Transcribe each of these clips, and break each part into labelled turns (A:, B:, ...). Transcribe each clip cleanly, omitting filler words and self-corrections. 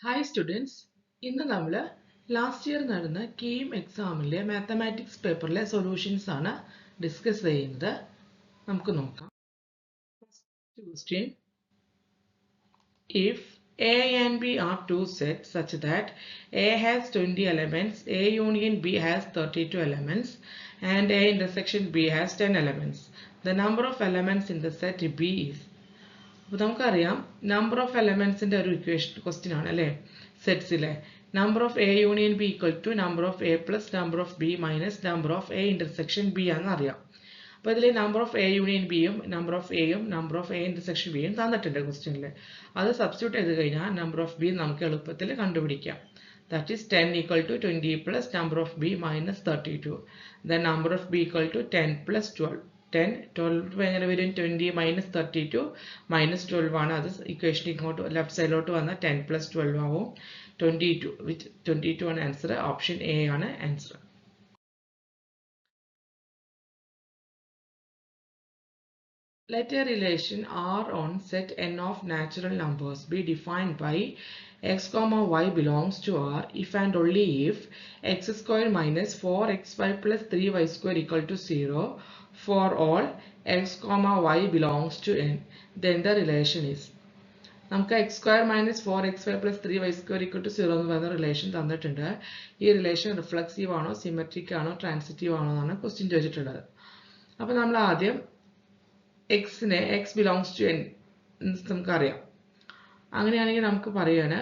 A: Hi students, ഇന്ന് നമ്മൾ last year നടന്ന കീം എക്സാമിലെ മാത്തമാറ്റിക്സ് പേപ്പറിലെ സൊല്യൂഷൻസ് ആണ് ഡിസ്കസ് ചെയ്യുന്നത്. നമുക്ക് നോക്കാം. First question, if A and B are two sets such that A has 20 elements, A union B has 32 elements and A intersection B has 10 elements. The number of elements in the set B is. അപ്പോൾ നമുക്കറിയാം number of എലമെന്റ്സിന്റെ ഒരു equation question ആണ് അല്ലേ. സെറ്റ്സിലെ number of A union B equal to number of A plus number of B minus number of A intersection B ആണെന്ന് അറിയാം. അപ്പോൾ ഇതിൽ നമ്പർ ഓഫ് എ യൂണിയൻ ബിയും നമ്പർ ഓഫ് എയും നമ്പർ ഓഫ് എ ഇന്റർസെക്ഷൻ ബിയും തന്നിട്ടുണ്ട് ക്വസ്റ്റ്യനിൽ. അത് സബ്സ്റ്റിറ്റ്യൂട്ട് ചെയ്ത് കഴിഞ്ഞാൽ നമ്പർ ഓഫ് ബി നമുക്ക് എളുപ്പത്തിൽ കണ്ടുപിടിക്കാം. That is 10 equal to 20 plus number of b minus 32. Then number of b equal to 10 plus 12. 12 എങ്ങനെ വരും? 20 മൈനസ് 32 മൈനസ് 12 ആണ്. അത് ഇക്വേഷൻ ഇങ്ങോട്ട് ലെഫ്റ്റ് സൈഡിലോട്ട് വന്നാൽ 10 പ്ലസ് 12 ആവും. 22 വിച്ച് 22 ആണ് ആൻസർ. ഓപ്ഷൻ എ ആണ് answer. Let a relation R on set n of natural numbers be defined by x comma y belongs to R if and only if x square minus 4xy plus 3y square equal to 0 for all x comma y belongs to n. Then the relation is. നമുക്ക് x square minus 4xy plus 3y square equal to 0 എന്ന് പറയുന്ന relation തന്നിട്ടുണ്ട്. ഈ relation reflexive ആണോ symmetric ആണോ transitive ആണോ എന്നാണ് question ചോദിച്ചിട്ടുള്ളത്. അപ്പോൾ നമ്മൾ ആദ്യം എക്സിനെ എക്സ് ബിലോങ്സ് ടു എൻ നമുക്കറിയാം. അങ്ങനെയാണെങ്കിൽ നമുക്ക് പറയാണ്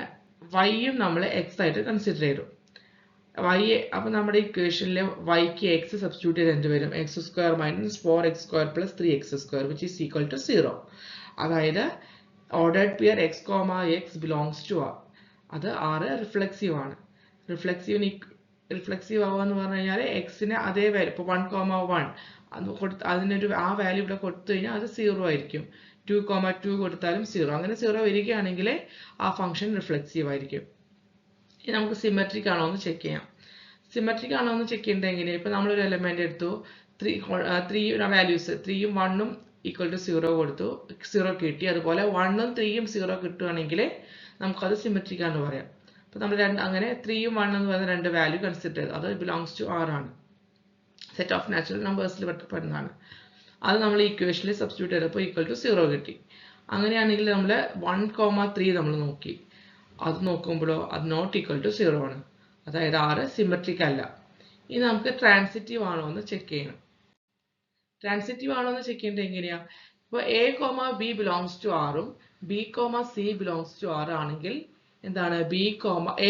A: വൈയും നമ്മൾ എക്സ് ആയിട്ട് കൺസിഡർ ചെയ്തു. വൈ അപ്പോൾ നമ്മുടെ ഇക്വേഷനിൽ വൈക്ക് എക്സ് സബ്സ്റ്റിറ്റ്യൂട്ട് ചെയ്ത് എന്ത് വരും? X square minus 4x square plus 3x square which is equal to 0. അതായത് ordered pair x comma x belongs to R. അത് ആറ് റിഫ്ലെക്സീവ് ആണ്. റിഫ്ലെക്സീവ് ആവുക എന്ന് പറഞ്ഞു കഴിഞ്ഞാൽ എക്സിന് അതേ വാല്യൂ ഇപ്പോൾ 1,1 അതിനൊരു ആ വാല്യൂ ഇവിടെ കൊടുത്തു കഴിഞ്ഞാൽ അത് 0 ആയിരിക്കും. 2,2 കൊടുത്താലും 0. അങ്ങനെ 0 വരികയാണെങ്കിൽ ആ ഫംഗ്ഷൻ റിഫ്ലെക്സീവ് ആയിരിക്കും. ഇനി നമുക്ക് സിമെട്രിക് ആണോ എന്ന് ചെക്ക് ചെയ്യാം. സിമെട്രിക് ആണോ എന്ന് ചെക്ക് ചെയ്യുന്നത് എങ്ങനെയാണ്? ഇപ്പോൾ നമ്മളൊരു എലമെന്റ് എടുത്തു, 3 വാല്യൂസ് 3ഉം 1ഉം ഈക്വൽ ടു 0 കൊടുത്തു, 0 കിട്ടി. അതുപോലെ 1ഉം 3ഉം 0 കിട്ടുകയാണെങ്കിൽ നമുക്കത് സിമെട്രിക് ആണെന്ന് പറയാം. അപ്പോൾ നമ്മൾ അങ്ങനെ 3ഉം 1 എന്ന് പറയുന്ന രണ്ട് വാല്യൂ കൺസിഡർ ചെയ്തു. അത് ബിലോങ്സ് ടു ആർ ആണ്. സെറ്റ് ഓഫ് നാച്ചുറൽ നമ്പേഴ്സിൽ പെടുന്നതാണ്. അത് നമ്മൾ ഇക്വേഷനിൽ സബ്സ്റ്റിറ്റ്യൂട്ട് ചെയ്തപ്പോൾ ഈക്വൽ ടു 0 കിട്ടി. അങ്ങനെയാണെങ്കിൽ നമ്മൾ 1,3 നമ്മൾ നോക്കി. അത് നോക്കുമ്പോഴോ അത് നോട്ട് ഈക്വൽ ടു 0 ആണ്. അതായത് ആറ് സിമെട്രിക് അല്ല. ഇനി നമുക്ക് ട്രാൻസിറ്റീവ് ആണോ എന്ന് ചെക്ക് ചെയ്യണം. ട്രാൻസിറ്റീവ് ആണോ എന്ന് ചെക്ക് ചെയ്യേണ്ടത് എങ്ങനെയാ? ഇപ്പോൾ A comma B belongs to ആറും B comma C belongs to R ആണെങ്കിൽ എന്താണ്?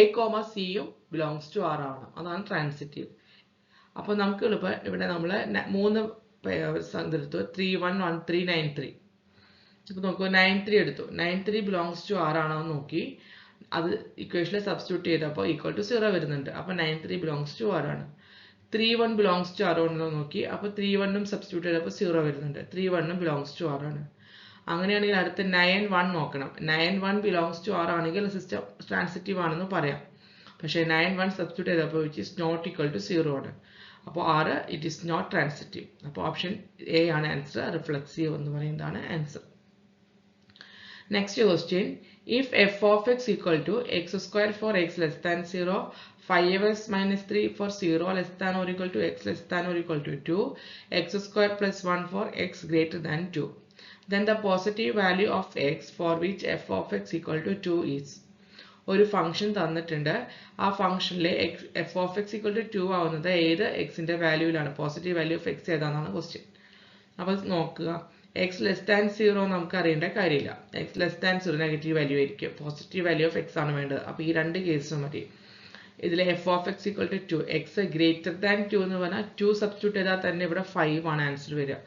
A: എ കോമ സിയും ബിലോങ്സ് ടു ആർ ആണ്. അതാണ് ട്രാൻസിറ്റീവ്. അപ്പോൾ നമുക്ക് എളുപ്പം ഇവിടെ നമ്മൾ 3 എടുത്തു, 3, 1, 1, 3, 9, 3. ഇപ്പോൾ നോക്കൂ, 9, 3 എടുത്തു. 9, 3 ബിലോങ്സ് ടു ആർ ആണോ എന്ന് നോക്കി. അത് ഇക്വേഷനിൽ സബ്സ്റ്റിറ്റ്യൂട്ട് ചെയ്തപ്പോൾ ഈക്വൽ ടു 0 വരുന്നുണ്ട്. അപ്പോൾ 9, 3 ബിലോങ്സ് ടു ആർ ആണ്. 3, 1 ബിലോങ്സ് ടു ആർ ആണോ നോക്കി. അപ്പോൾ 3, 1ഉം സബ്സ്റ്റിറ്റ്യൂട്ട് ചെയ്തപ്പോൾ 0 വരുന്നുണ്ട്. 3, 1ഉം ബിലോങ്സ് ടു ആർ ആണ്. അങ്ങനെയാണെങ്കിൽ അടുത്ത് 9, 1 നോക്കണം. 9, 1 ബിലോങ്സ് ടു ആർ ആണെങ്കിൽ സിസ്റ്റം ട്രാൻസിറ്റീവ് ആണെന്ന് പറയാം. പക്ഷേ 9, 1 സബ്സ്റ്റിറ്റ്യൂട്ട് ചെയ്തപ്പോൾ which is not equal to 0 ആണ്. അപ്പോൾ R it is not transitive. അപ്പോൾ ഓപ്ഷൻ എ ആണ് ആൻസർ. റിഫ്ലെക്സീവ് എന്ന് പറയുന്നതാണ് answer. Next question, if f of x equal to x square for x less than 0, 5x minus 3 for 0 less than or equal to x less than or equal to 2, x square plus 1 for x greater than 2, then the positive value of x for which f of x equal to 2 is. ഒരു function തന്നിട്ടുണ്ട്. ആ ഫംഗ്ഷനിലെ F of X equal to 2 ആവുന്നത് ഏത് എക്സിന്റെ വാല്യൂവിലാണ്? Positive value of X ഏതാണെന്നാണ് question. അപ്പോൾ നോക്കുക, എക്സ് ലെസ് ദാൻ 0 നമുക്ക് അറിയേണ്ട കാര്യമില്ല. X less than 0 negative value ആയിരിക്കും. പോസിറ്റീവ് വാല്യൂ ഓഫ് എക്സ് ആണ് വേണ്ടത്. അപ്പോൾ ഈ രണ്ട് കേസും മതി. ഇതിൽ F of X equal to 2, X greater than 2 എന്ന് പറഞ്ഞാൽ 2 സബ്സ്റ്റിറ്റ്യൂട്ട് ചെയ്താൽ തന്നെ ഇവിടെ 5 ആണ് ആൻസർ വരിക.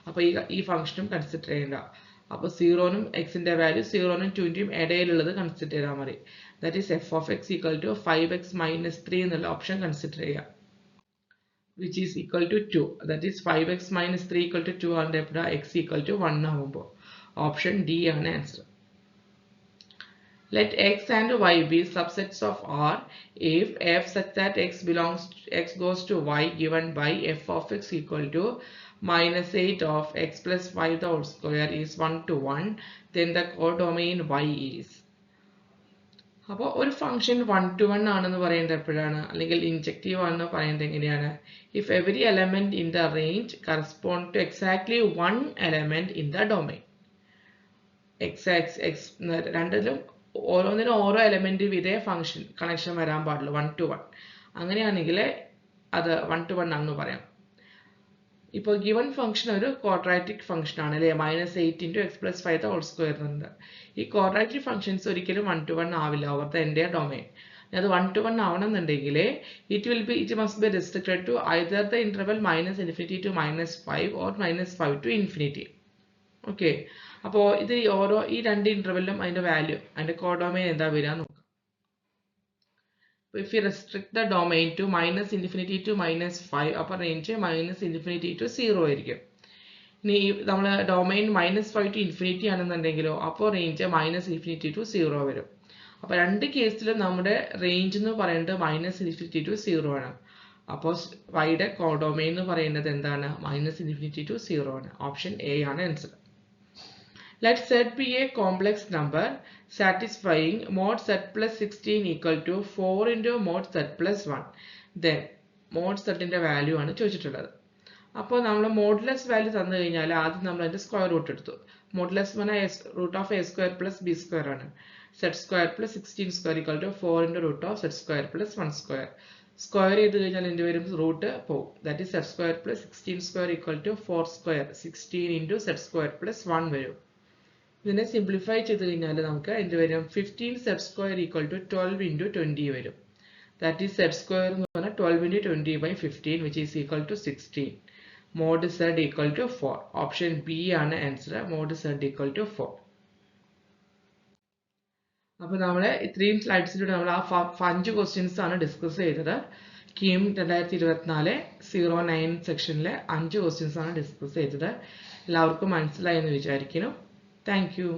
A: അപ്പോൾ ഈ ഫംഗ്ഷനും കൺസിഡർ ചെയ്യേണ്ട. അപ്പോൾ 0നും എക്സിന്റെ വാല്യൂ 0നും 2ന്റെയും ഇടയിലുള്ളത് കൺസിഡർ ചെയ്താൽ മതി. That is f of X equal to 5x minus 3 എന്നുള്ള ഓപ്ഷൻ കൺസിഡർ ചെയ്യുക, which is equal to 2. That is 5x minus 3 equal to 2 and x equal to 1 ആവുമ്പോൾ ഓപ്ഷൻ ഡി ആണ് answer. Let x and y be subsets of R if f such that x goes to y given by f of x equal to minus 8 of x plus 5 the whole square is 1 to 1, then the codomain y is. അപ്പോൾ ഒരു function 1-to-1 ആണെന്ന് പറയുന്നത് എപ്പോഴാണ്, അല്ലെങ്കിൽ injective ആണെന്ന് പറയുന്നത് എങ്ങനെയാണ്? If every element in the range correspond to exactly one element in the domain. രണ്ടിലും ഓരോന്നിനും ഓരോ എലമെന്റ് ഇതേ ഫംഗ്ഷൻ കണക്ഷൻ വരാൻ പാടുള്ളൂ 1-to-1. അങ്ങനെയാണെങ്കിൽ അത് 1-to-1 ആണെന്ന് പറയാം. ഇപ്പോൾ ഗിവൺ ഫംഗ്ഷൻ ഒരു ക്വാഡ്രാറ്റിക് ഫംഗ്ഷൻ ആണ് അല്ലേ, -8 × x+5² ഉണ്ട്. ഈ ക്വാഡ്രാറ്റിക് ഫംഗ്ഷൻസ് ഒരിക്കലും 1-to-1 ആവില്ല ഓവർ ദ എൻ്റയർ ഡൊമൈൻ. അത് 1-to-1 ആവണമെന്നുണ്ടെങ്കിൽ it must be restricted to either the interval -∞ to -5 or -5 to ∞. Okay, അപ്പോൾ ഇത് ഈ രണ്ട് ഇന്റർവെല്ലും അതിന്റെ വാല്യൂ, അതിന്റെ കോഡൊമൈൻ എന്താ വരിക നോക്കാം. If we restrict the domain to -∞ to -5, അപ്പോൾ റേഞ്ച് -∞ to 0 ആയിരിക്കും. ഇനി നമ്മൾ ഡൊമൈൻ -5 to ∞ ആണെന്നുണ്ടെങ്കിലോ അപ്പോൾ റേഞ്ച് -∞ to 0 വരും. അപ്പോൾ രണ്ട് കേസിലും നമ്മുടെ റേഞ്ച് എന്ന് പറയുന്നത് -∞ to 0 ആണ്. അപ്പോൾ വൈയുടെ കോഡൊമൈൻ എന്ന് പറയുന്നത് എന്താണ്? -∞ to 0 ആണ്. ഓപ്ഷൻ എ ആണ് answer. Let Z be a complex number satisfying mod Z plus 16 equal to 4 into mod Z plus 1. Then mod Z ന്റെ വാല്യൂ ആണ് ചോദിച്ചിട്ടുള്ളത്. അപ്പോൾ നമ്മൾ മോഡുലസ് വാല്യൂ തന്നു കഴിഞ്ഞാൽ ആദ്യം നമ്മൾ അതിന്റെ സ്ക്വയർ റൂട്ട് എടുത്തു. മോഡുലസ് √(a² + b² ആണ്. Z² plus 16² equal to 4 into √(z² plus 1². Square ചെയ്ത് കഴിഞ്ഞാൽ എന്ത് വരും? റൂട്ട് പോകും. That is Z² plus 16² equal to 4². 16 into Z² plus 1 വരും. ഇതിനെ സിംപ്ലിഫൈ ചെയ്ത് കഴിഞ്ഞാൽ നമുക്ക് എന്ത് വരും? 15Z² equal to 12 into 20 വരും. ദാറ്റ് ഈസ് Z² എന്ന് പറഞ്ഞാൽ 12 into 20/15 which is equal to 16. Mod Z equal to 4. Option B ആണ് answer. Mod Z equal to 4. അപ്പോൾ നമ്മൾ ഇത്രയും സ്ലൈഡ്സിലൂടെ നമ്മൾ ആ 5 ക്വസ്റ്റ്യൻസ് ആണ് ഡിസ്കസ് ചെയ്തത്. കീം 2024 09 സെക്ഷനിലെ 5 ക്വസ്റ്റ്യൻസ് ആണ് ഡിസ്കസ് ചെയ്തത്. എല്ലാവർക്കും മനസ്സിലായി എന്ന് വിചാരിക്കുന്നു. Thank you.